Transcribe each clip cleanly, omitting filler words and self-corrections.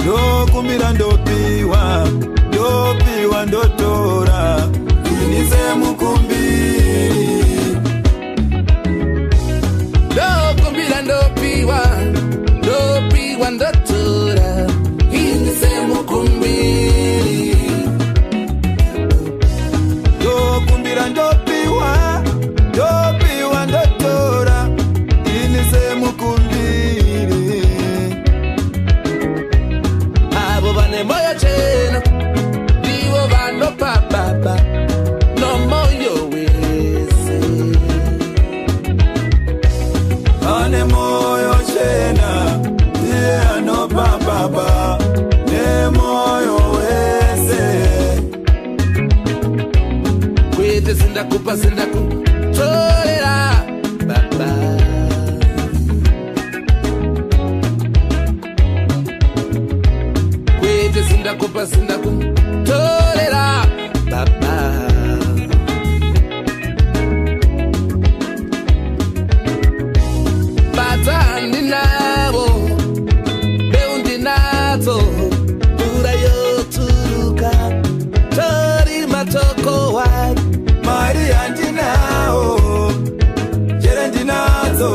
Ndokumbira ndopiwa, ndopiwa ndotora, inize mukumbiri. Ndokumbira ndopiwa, ndopiwa ndotora, inize mukumbiri. Ndokumbira ndopiwa, ndopiwa ndotora, inize mukumbiri. Abo bane moyo cheno, diwo bano papa, no moyo wese. Ane moyo chena, diye no papa, ne moyo wese. Kwete sindakupa tolera, baba. Kwete sindakupa tolera, baba. Batandi nabo, beundi nazo, urayo turuka, tori matoko wai. Maria ndinao, jere ndinazo,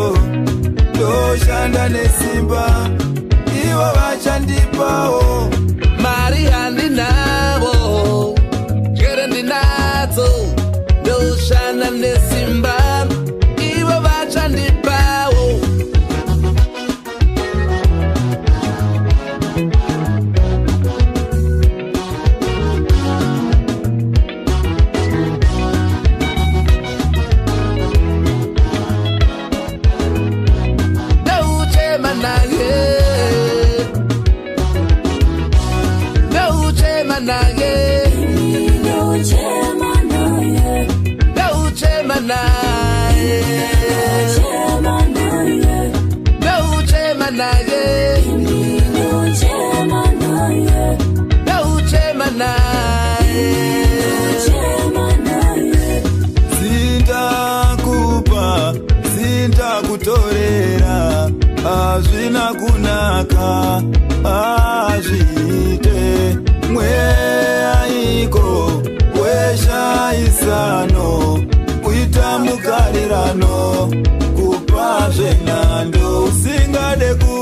ndoshanda nesimba, iwo vachandipao. Maria ndinabo, jere ndinazo, ndoshanda nesimba, iwo vachandipao. Sindakupa, sindakutorera, azvina kunaka, azvite mweyaiko weshaisano, kuita mukarirano, kupa zvenando usingade ku